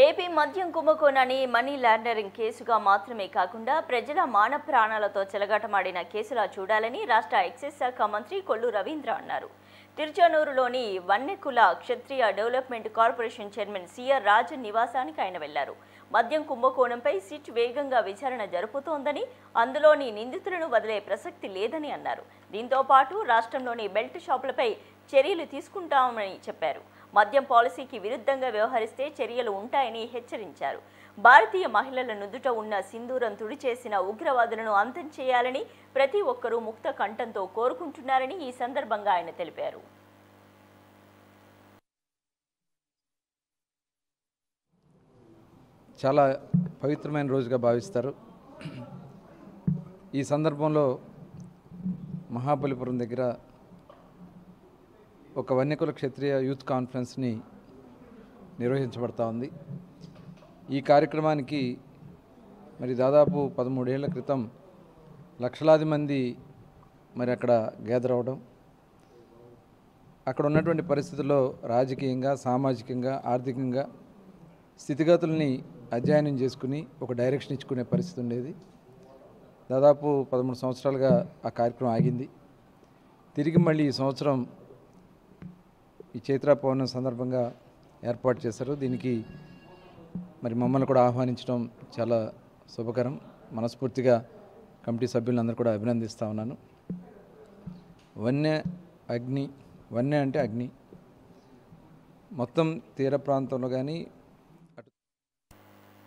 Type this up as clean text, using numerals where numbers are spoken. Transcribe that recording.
AP మద్యం కుంభకోణాన్ని money laundering కేసుగా మాత్రమే కాకుండా ప్రజల మాన ప్రాణాలతో చెలగాటమాడిన కేసులా చూడాలని రాష్ట్ర ఎక్సైజ్ శాఖ మంత్రి కొల్లు రవీంద్ర అన్నారు. తిరుచానూరులోని Vannekula Kshatriya development corporation chairman CR Rajan నివాసానికి ఆయన వెళ్లారు. మద్యం కుంభకోణంపై సిట్ వేగంగా విచారణ జరుపుతోందని, అందులోని నిందితులను వదిలే ప్రసక్తి లేదని అన్నారు. దీంతో పాటు రాష్ట్రంలోని బెల్ట్ షాపులపై చర్యలు తీసుకుంటామని చెప్పారు. మద్యం పాలసీకి విరుద్ధంగా వ్యవహరిస్తే చర్యలు ఉంటాయని హెచ్చరించారు. భారతీయ మహిళల నుదుట ఉన్న సింధూరం తుడిచేసిన ఉగ్రవాదులను అంతం చేయాలని ప్రతి ఒక్కరూ ముక్త కంఠంతో కోరుకుంటున్నారని ఈ సందర్భంగా ఆయన తెలిపారు. చాలా పవిత్రమైన రోజుగా భావిస్తారు. ఈ సందర్భంలో మహాబలిపురం దగ్గర ఒక వన్యకుల క్షత్రియ యూత్ కాన్ఫరెన్స్ని నిర్వహించబడతా ఉంది. ఈ కార్యక్రమానికి మరి దాదాపు 13 ఏళ్ల క్రితం లక్షలాది మంది మరి అక్కడ గ్యాదర్ అవ్వడం, అక్కడ ఉన్నటువంటి పరిస్థితుల్లో రాజకీయంగా, సామాజికంగా, ఆర్థికంగా స్థితిగతుల్ని అధ్యయనం చేసుకుని ఒక డైరెక్షన్ ఇచ్చుకునే పరిస్థితి ఉండేది. దాదాపు 13 సంవత్సరాలుగా ఆ కార్యక్రమం ఆగింది. తిరిగి మళ్ళీ ఈ సంవత్సరం ఈ చైత్ర పౌర్ణమి సందర్భంగా ఏర్పాటు చేశారు. దీనికి మరి మమ్మల్ని కూడా ఆహ్వానించడం చాలా శుభకరం. మనస్ఫూర్తిగా కమిటీ సభ్యులందరూ కూడా అభినందిస్తూ ఉన్నాను. వన్య అంటే అగ్ని మొత్తం తీర ప్రాంతంలో కానీ